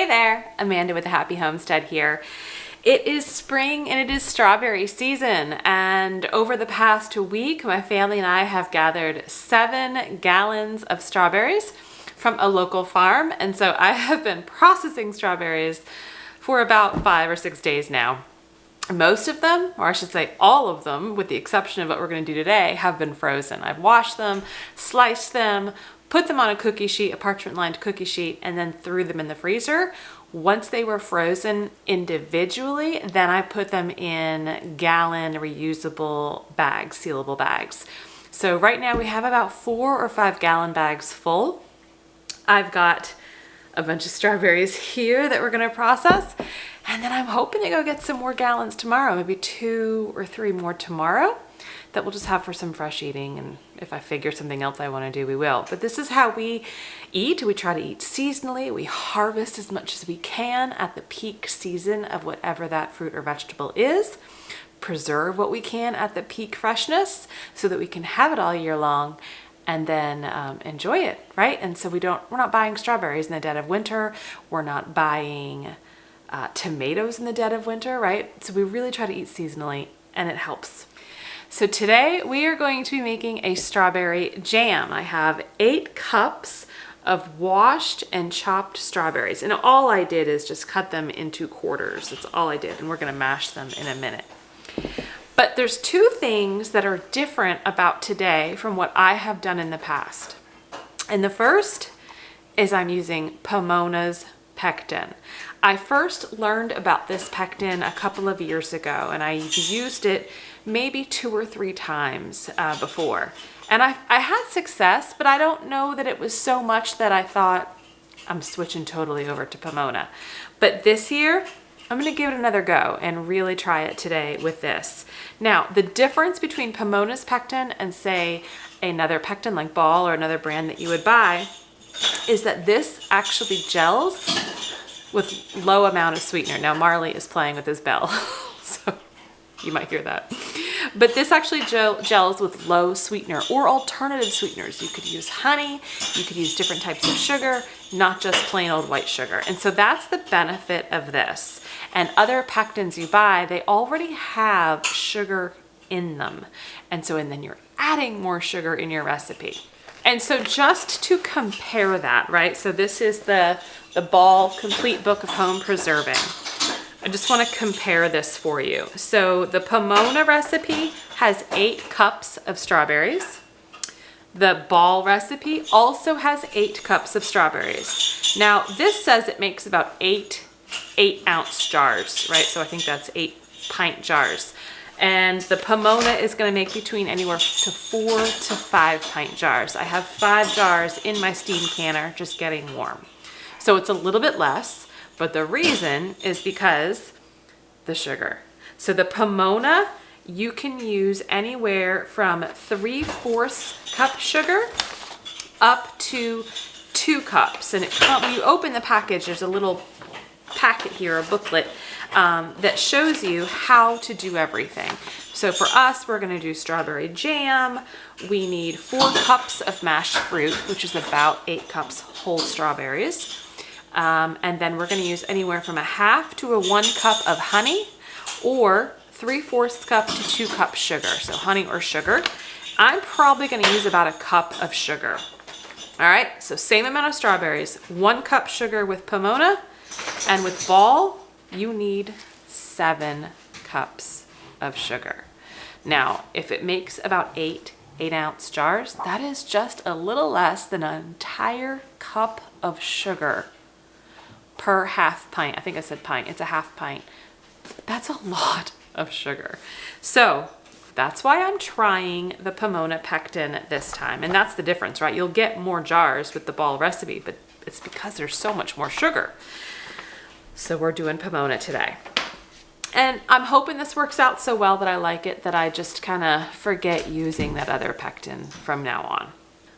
Hey there, Amanda with the Happy Homestead here. It is spring and it is strawberry season, and over the past week my family and I have gathered 7 gallons of strawberries from a local farm, and so I have been processing strawberries for about 5 or 6 days now. Most of them, or I should say all of them, with the exception of what we're going to do today, have been frozen. I've washed them, sliced them, put them on a cookie sheet, a parchment lined cookie sheet, and then threw them in the freezer. Once they were frozen individually, then I put them in gallon reusable bags, sealable bags. So right now we have about 4 or 5 gallon bags full. I've got a bunch of strawberries here that we're going to process, and then I'm hoping to go get some more gallons tomorrow, maybe 2 or 3 more tomorrow that we'll just have for some fresh eating, and if I figure something else I want to do, we will. But this is how we eat. We try to eat seasonally. We harvest as much as we can at the peak season of whatever that fruit or vegetable is. Preserve what we can at the peak freshness so that we can have it all year long, and then enjoy it, right? And so we're not buying strawberries in the dead of winter. We're not buying tomatoes in the dead of winter, right? So we really try to eat seasonally, and it helps. So today we are going to be making a strawberry jam. I have 8 cups of washed and chopped strawberries, and all I did is just cut them into quarters. That's all I did, and we're gonna mash them in a minute. But there's 2 things that are different about today from what I have done in the past. And the first is I'm using Pomona's Pectin. I first learned about this Pectin a couple of years ago, and I used it maybe 2 or 3 times before. And I had success, but I don't know that it was so much that I thought I'm switching totally over to Pomona. But this year, I'm gonna give it another go and really try it today with this. Now, the difference between Pomona's Pectin and say another Pectin like Ball or another brand that you would buy is that this actually gels with low amount of sweetener. Now Marley is playing with his bell, so you might hear that. But this actually gels with low sweetener or alternative sweeteners. You could use honey, you could use different types of sugar, not just plain old white sugar. And so that's the benefit of this. And other pectins you buy, they already have sugar in them. And then you're adding more sugar in your recipe. And so just to compare that, right? So this is the Ball Complete Book of Home Preserving. I just want to compare this for you. So the Pomona recipe has 8 cups of strawberries. The Ball recipe also has 8 cups of strawberries. Now this says it makes about 8 ounce jars, right? So I think that's 8 pint jars. And the Pomona is going to make between anywhere to 4 to 5 pint jars. I have 5 jars in my steam canner just getting warm. So it's a little bit less, but the reason is because the sugar. So the Pomona, you can use anywhere from 3/4 cup sugar up to 2 cups. And when you open the package, there's a little packet here, a booklet, that shows you how to do everything. So for us, we're gonna do strawberry jam. We need 4 cups of mashed fruit, which is about 8 cups whole strawberries. And then we're gonna use anywhere from a half to a 1 cup of honey, or 3/4 cup to 2 cups sugar. So honey or sugar. I'm probably gonna use about a cup of sugar. All right, so same amount of strawberries, 1 cup sugar with Pomona, and with Ball, you need 7 cups of sugar. Now, if it makes about 8 ounce jars, that is just a little less than an entire cup of sugar per half pint. I think I said pint, it's a half pint. That's a lot of sugar. So that's why I'm trying the Pomona Pectin this time. And that's the difference, right? You'll get more jars with the Ball recipe, but it's because there's so much more sugar. So we're doing Pomona today. And I'm hoping this works out so well that I like it that I just kind of forget using that other Pectin from now on.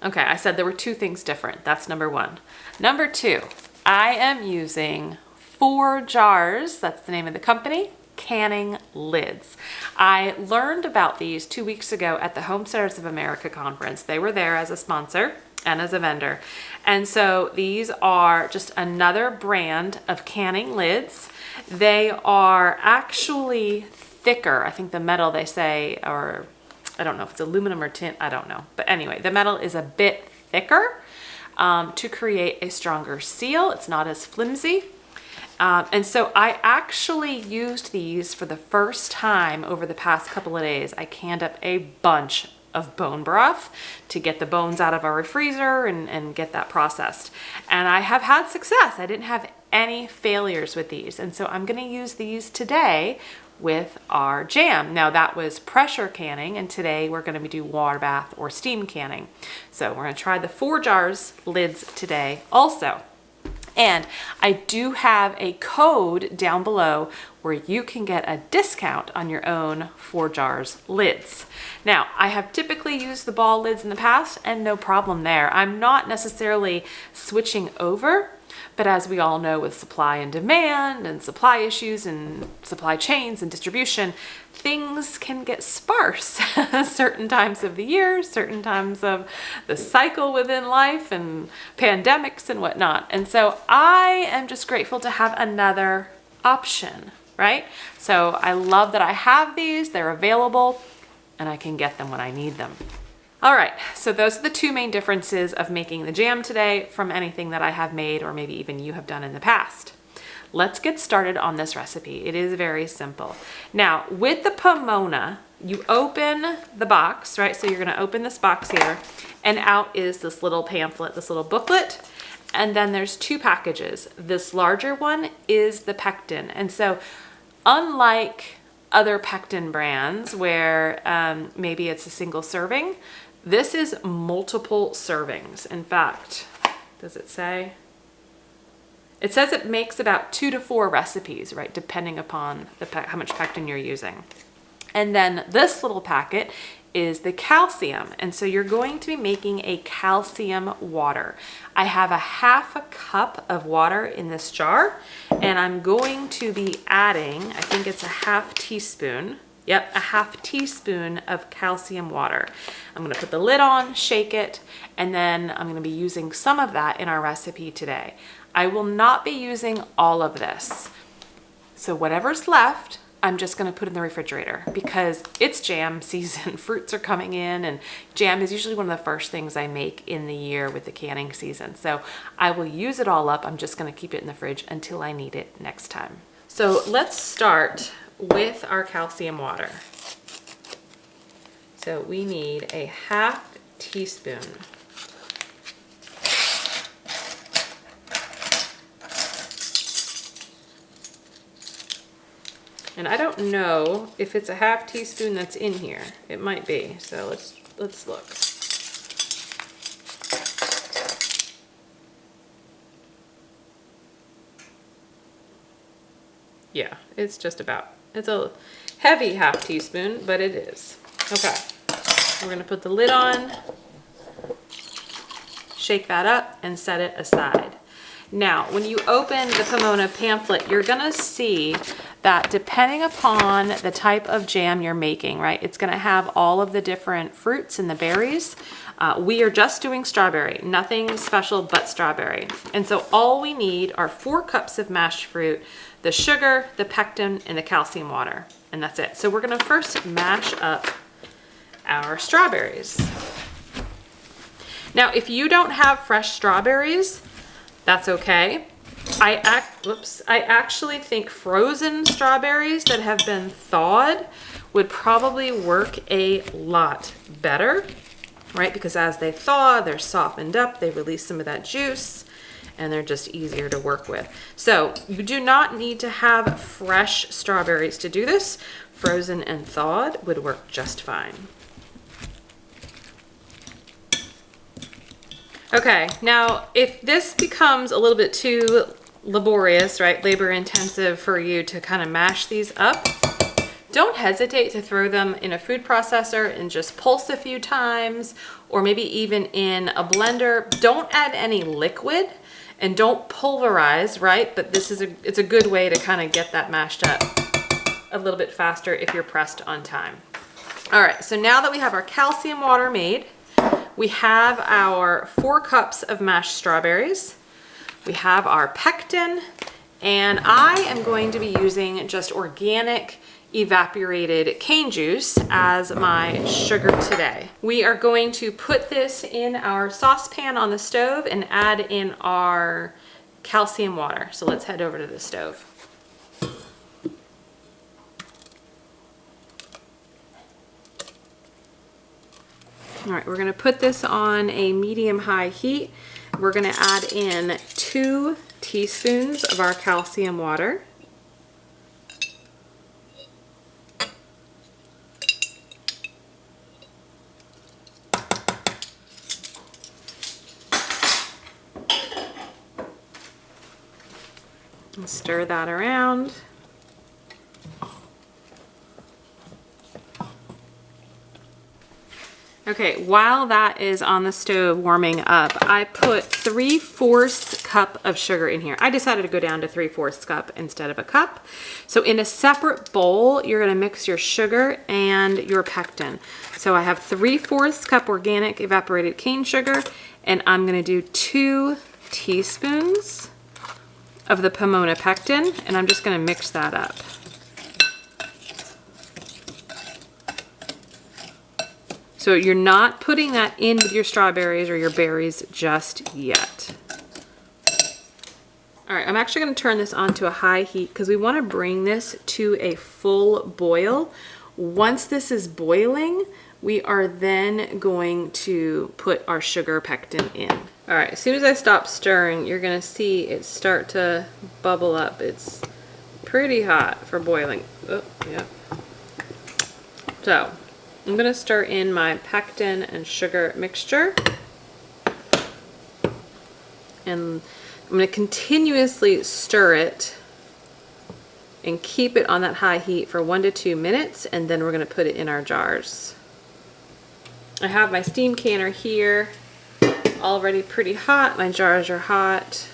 Okay, I said there were 2 things different. That's number 1. Number 2, I am using 4 jars, that's the name of the company, canning lids. I learned about these 2 weeks ago at the Homesteaders of America conference. They were there as a sponsor and as a vendor. And so these are just another brand of canning lids. They are actually thicker. I think the metal, they say, or I don't know if it's aluminum or tin, I don't know. But anyway, the metal is a bit thicker to create a stronger seal. It's not as flimsy. And so I actually used these for the first time over the past couple of days. I canned up a bunch of bone broth to get the bones out of our freezer and get that processed. And I have had success. I didn't have any failures with these. And so I'm going to use these today with our jam. Now that was pressure canning, and today we're going to do water bath or steam canning. So we're going to try the 4 jars lids today also. And I do have a code down below where you can get a discount on your own 4 jars lids. Now, I have typically used the ball lids in the past and no problem there. I'm not necessarily switching over, but as we all know, with supply and demand and supply issues and supply chains and distribution, things can get sparse certain times of the year, certain times of the cycle within life and pandemics and whatnot. And so I am just grateful to have another option, right? So I love that I have these, they're available, and I can get them when I need them. All right, so those are the 2 main differences of making the jam today from anything that I have made or maybe even you have done in the past. Let's get started on this recipe. It is very simple. Now, with the Pomona, you open the box, right? So you're gonna open this box here, and out is this little pamphlet, this little booklet, and then there's 2 packages. This larger one is the Pectin, and so unlike other Pectin brands where maybe it's a single serving, this is multiple servings. In fact, does it say? It says it makes about 2 to 4 recipes, right? Depending upon how much pectin you're using. And then this little packet is the calcium. And so you're going to be making a calcium water. I have a 1/2 cup of water in this jar, and I'm going to be adding, I think it's a 1/2 teaspoon. Yep, a 1/2 teaspoon of calcium water. I'm gonna put the lid on, shake it, and then I'm gonna be using some of that in our recipe today. I will not be using all of this. So whatever's left, I'm just gonna put in the refrigerator because it's jam season. Fruits are coming in, and jam is usually one of the first things I make in the year with the canning season. So I will use it all up. I'm just gonna keep it in the fridge until I need it next time. So let's start with our calcium water. So we need a 1/2 teaspoon. And I don't know if it's a 1/2 teaspoon that's in here. It might be. So let's look. Yeah, it's just about. It's a heavy 1/2 teaspoon, but it is. Okay, we're gonna put the lid on, shake that up, and set it aside. Now, when you open the Pomona pamphlet, you're gonna see that depending upon the type of jam you're making, right, it's gonna have all of the different fruits and the berries. We are just doing strawberry, nothing special but strawberry. And so all we need are 4 cups of mashed fruit, the sugar, the pectin, and the calcium water, and that's it. So we're gonna first mash up our strawberries. Now, if you don't have fresh strawberries, that's okay. I actually think frozen strawberries that have been thawed would probably work a lot better, right? Because as they thaw, they're softened up, they release some of that juice, and they're just easier to work with. So you do not need to have fresh strawberries to do this. Frozen and thawed would work just fine. Okay, now if this becomes a little bit too laborious, right, labor intensive for you to kind of mash these up, don't hesitate to throw them in a food processor and just pulse a few times, or maybe even in a blender. Don't add any liquid and don't pulverize, right? But it's a good way to kind of get that mashed up. a little bit faster if you're pressed on time. All right, so now that we have our calcium water made, we have our 4 cups of mashed strawberries. We have our pectin, and I am going to be using just organic evaporated cane juice as my sugar today. We are going to put this in our saucepan on the stove and add in our calcium water. So let's head over to the stove. All right, we're gonna put this on a medium-high heat. We're gonna add in 2 teaspoons of our calcium water. And stir that around. Okay, while that is on the stove warming up, I put 3/4 cup of sugar in here. I decided to go down to 3/4 cup instead of a cup. So in a separate bowl, you're gonna mix your sugar and your pectin. So I have 3/4 cup organic evaporated cane sugar, and I'm gonna do 2 teaspoons of the Pomona pectin, and I'm just gonna mix that up. So you're not putting that in with your strawberries or your berries just yet. All right, I'm actually gonna turn this on to a high heat because we wanna bring this to a full boil. Once this is boiling, we are then going to put our sugar pectin in. All right, as soon as I stop stirring, you're gonna see it start to bubble up. It's pretty hot for boiling. Oh, yeah. So, I'm gonna stir in my pectin and sugar mixture. And I'm gonna continuously stir it and keep it on that high heat for 1 to 2 minutes, and then we're gonna put it in our jars. I have my steam canner here, already pretty hot. My jars are hot.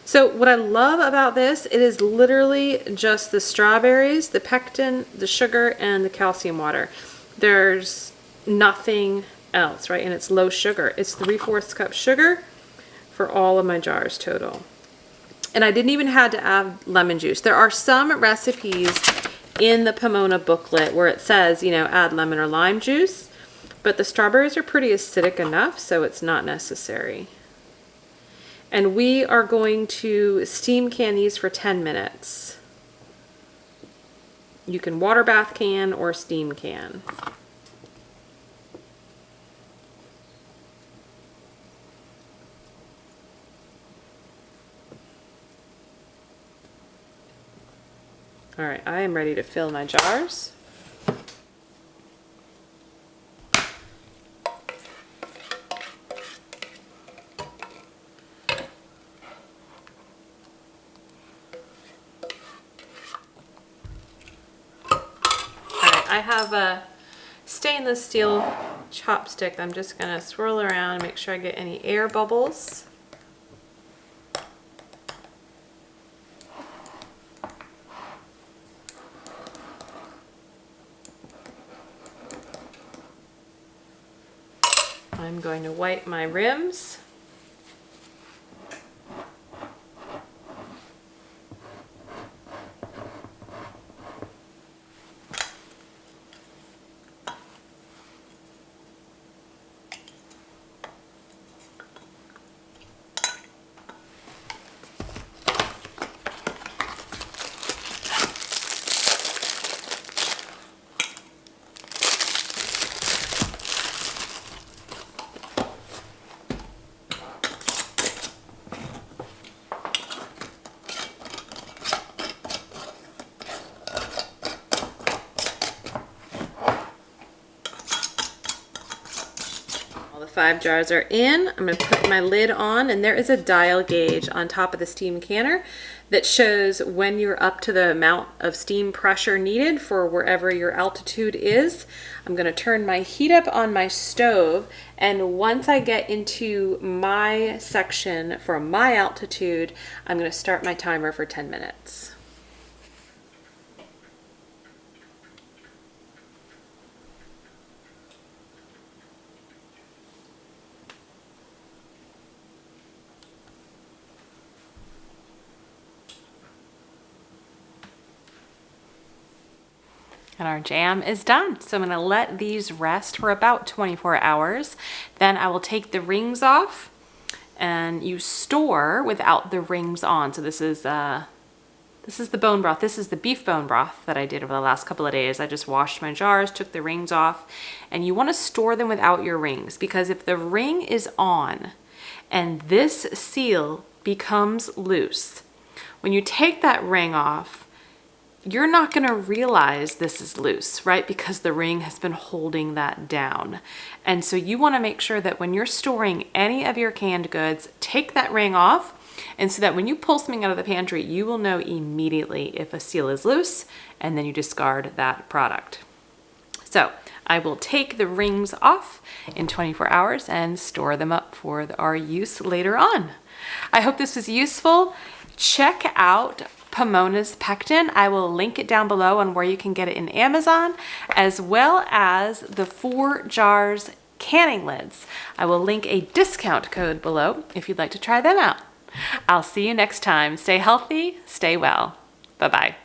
So what I love about this, it is literally just the strawberries, the pectin, the sugar, and the calcium water. There's nothing else, right? And it's low sugar. It's 3/4 cup sugar for all of my jars total. And I didn't even have to add lemon juice. There are some recipes in the Pomona booklet where it says, you know, add lemon or lime juice, but the strawberries are pretty acidic enough, so it's not necessary. And we are going to steam can these for 10 minutes. You can water bath can or steam can. All right, I am ready to fill my jars. I have a stainless steel chopstick. I'm just gonna swirl around and make sure I get any air bubbles. I'm going to wipe my rims. All the 5 jars are in. I'm going to put my lid on, and there is a dial gauge on top of the steam canner that shows when you're up to the amount of steam pressure needed for wherever your altitude is. I'm going to turn my heat up on my stove, and once I get into my section for my altitude, I'm going to start my timer for 10 minutes. And our jam is done. So I'm gonna let these rest for about 24 hours. Then I will take the rings off, and you store without the rings on. So this is the bone broth. This is the beef bone broth that I did over the last couple of days. I just washed my jars, took the rings off, and you wanna store them without your rings, because if the ring is on and this seal becomes loose, when you take that ring off, you're not gonna realize this is loose, right? Because the ring has been holding that down. And so you wanna make sure that when you're storing any of your canned goods, take that ring off, and so that when you pull something out of the pantry, you will know immediately if a seal is loose, and then you discard that product. So I will take the rings off in 24 hours and store them up for our use later on. I hope this was useful. Check out Pomona's Pectin. I will link it down below on where you can get it in Amazon, as well as the 4 jars canning lids. I will link a discount code below if you'd like to try them out. I'll see you next time. Stay healthy, stay well. Bye-bye.